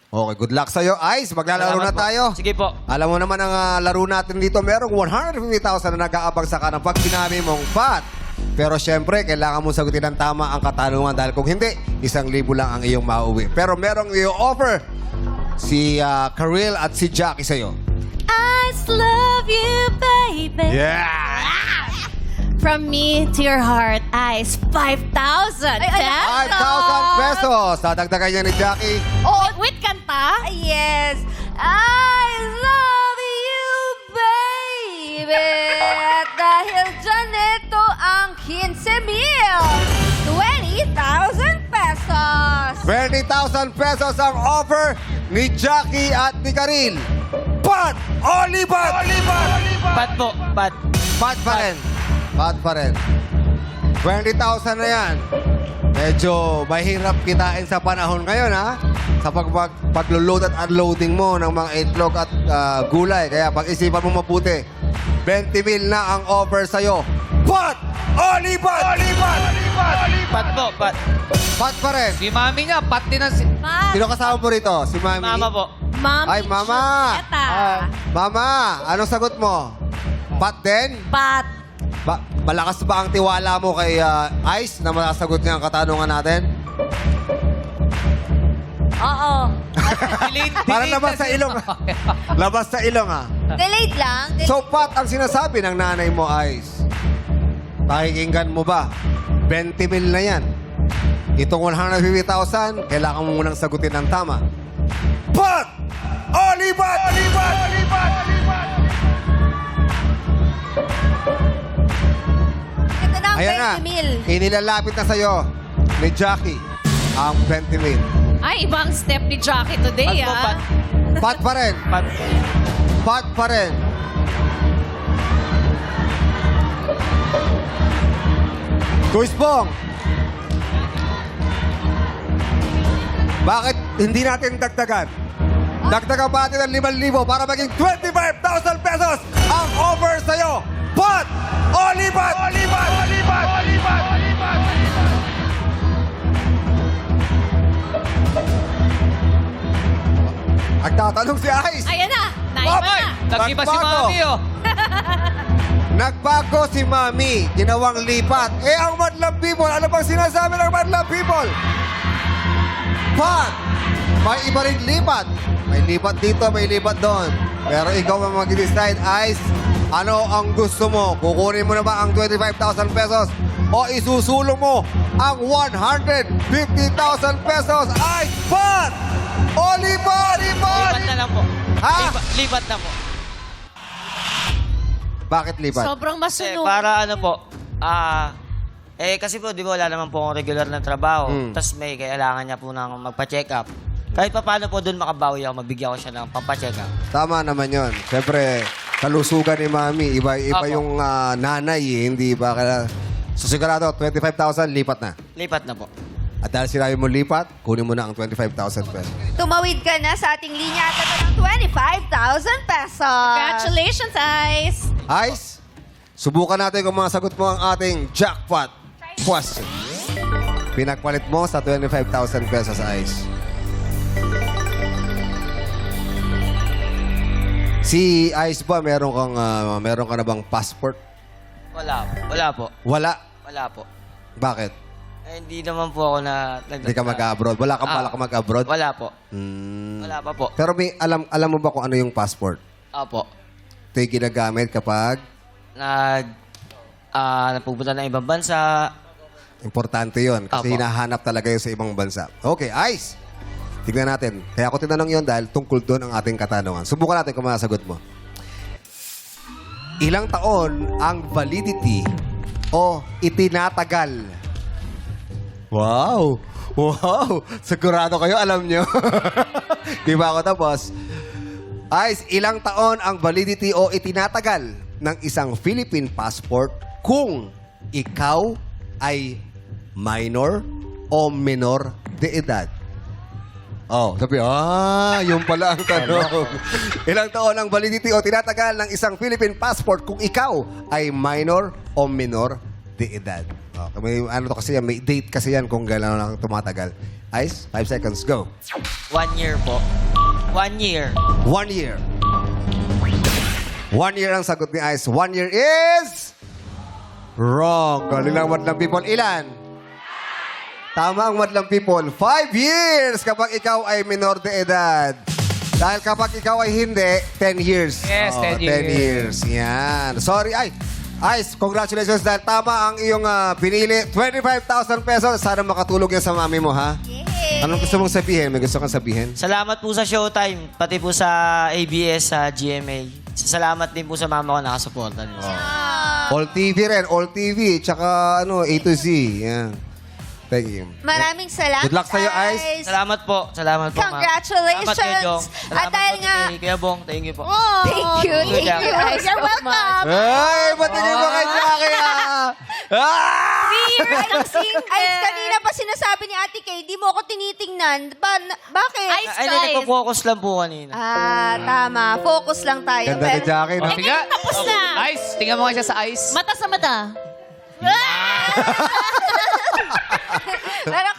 Okay, good luck sa'yo. Ice, maglalaro na Salamat po. tayo. Sige po. Alam mo naman ang laro natin dito, merong 150,000 na nag-aabang sa kanang pag sinabi mong pat. Pero syempre, kailangan mo sagutin ng tama ang katanungan dahil kung hindi, 1,000 lang ang iyong mauwi. Pero merong i-offer si Karil at si Jackie sa'yo. I love you, baby. Yeah! From me to your heart, Ice, 5,000 5,000 pesos. Dadagdagan niya ni Jackie. Oh, with kanta? Yes. I love you, baby. At dahil dyan, ito ang 15,000. 20,000 pesos. 20,000 pesos ang offer ni Jackie at ni Karil. Pat! Olipat! Pat po. Pat. Pat pa rin. Pat pa rin. 20,000 na yan. Medyo mahirap kitain sa panahon ngayon, ha? Sa pag-load at unloading mo ng mga itlog at gulay. Kaya pag-isipan mo mabuti. 20,000 na ang offer sa'yo. Pat! Olipat! Pat po. Pat. Pat pa rin. Si mami niya, pat din ang... Ma'am. Sino kasama mo rito? Si Mami? Mama po. Ma'am. Ay, Mama! Mama, anong sagot mo? Pat din? Pat. Malakas ba ang tiwala mo kay Ice na masasagot niya ang katanungan natin? Oo. Para labas sa ilong. Labas sa ilong, ha? Delayed lang. So, Pat, ang sinasabi ng nanay mo, Ice, pakikinggan mo ba? 20,000 na yan. Itong 150,000, kailangan mo munang sagutin ng tama. Pat! Olipat! Ito na ang Ayan na. 20,000. Inilalapit na sa'yo ni Jackie ang 20,000. Ay, ibang step ni Jackie today, Pat po. Pat. Pat pa rin. Pat. Pat pa rin. Kuisbong. Bakit hindi natin dagdagan? Dagdagan ba natin ng 5,000 para maging 25,000 pesos ang offer sa'yo? Pat! Olipat! Nagtatanong si Ice. Ayan na, naiba Pop! na. Nag-iba si Nagbago. mami, oh. Nagbago si Mami, ginawang lipat. Eh, ang Madlang People, ano bang sinasabi ng Madlang People? Pat! May iba rin lipat. May lipat dito, may lipat doon. Pero ikaw ang mag-decide, Ice, ano ang gusto mo? Kukunin mo na ba ang 25,000 pesos? O isusulong mo ang 150,000 pesos? Ice, Pat! O lipat! Lipat na lang po. Ha? Lipat na po. Bakit lipat? Sobrang masunog. Para ano po, kasi po, di ba wala naman po akong regular na trabaho. Tapos may kailangan niya po na magpa-check up. Kahit pa paano po doon makabawi ako, mabigyan ko siya ng pampacheck up. Tama naman yon. Siyempre, kalusugan ni Mami, iba Apo. yung nanay, eh, hindi ba? So sigurado, 25,000, lipat na. Lipat na po. At dahil sinabi mo lipat, kunin mo na ang 25,000 pesos. Tumawid ka na sa ating linya at ito ng 25,000 pesos. Congratulations, Ice. Ice, subukan natin kung masagot mo ang ating jackpot question. Pinagpalit mo sa 25,000 pesos, Ice. Si Ice ba, meron ka na bang passport? Wala po. Wala. Wala po. Bakit? Hindi naman po ako na... Hindi ka mag-abroad. Wala kang balak mag-abroad? Wala po. Hmm. Wala pa po. Pero may alam mo ba kung ano yung passport? Opo. Ito yung ginagamit kapag Napupunta ng ibang bansa. importante yon kasi Apo. hinahanap talaga yun sa ibang bansa. Okay, Ice. Tignan natin. Kaya ako tinanong yun dahil tungkol doon ang ating katanungan. Subukan natin kung masagot mo. Ilang taon ang validity o itinatagal? Wow! Wow! Sigurado kayo, alam nyo. Di ba ako tapos? Ice, ilang taon ang validity o itinatagal ng isang Philippine passport kung ikaw ay minor o minor de edad? Oh, sabi, yung pala ang tanong. Ilang taon ang validity o tinatagal ng isang Philippine passport kung ikaw ay minor o minor de edad? Okay, may, ano to kasi yan, may date kasi yan kung gano'n lang tumatagal. Ice, 5 seconds, go. 1 year po. 1 year. 1 year. 1 year ang sagot ni Ice. 1 year is... Wrong. Galing lang madlang people. Ilan? Tama ang madlang people. 5 years kapag ikaw ay minor de edad. Dahil kapag ikaw ay hindi, 10 years. Yes, 10 10 years. Yan. Sorry, Ice, congratulations dahil tama ang iyong pinili. 25,000 pesos. Sana makatulog yan sa mami mo, ha? Yay! Anong gusto mong sabihin? May gusto kang sabihin? Salamat po sa Showtime, pati po sa ABS, sa GMA. Salamat din po sa mama ko nakasuporta niyo. All TV rin. All TV. Tsaka A to Z. Yan. Thank you. Maraming salamat, Good luck sa'yo, Ice. Salamat po. Salamat po, ma'am. Congratulations. Salamat kay Jong. At Salamat dahil po nga... kay Kuya Bong. Thank you po. Thank you. Thank you. You're welcome. Ay, patigil mo kay Jackie, ah! Ah! Ay, kanina pa sinasabi ni Ate Kay, di mo ako tinitingnan. Bakit? Ice Ay, guys. nagpo-focus lang po kanina. Tama. Focus lang tayo. Ganda ni Jackie, no? Tiga. Tapos na. Ice, tingnan mo nga siya sa ice. Mata sa mata. Pero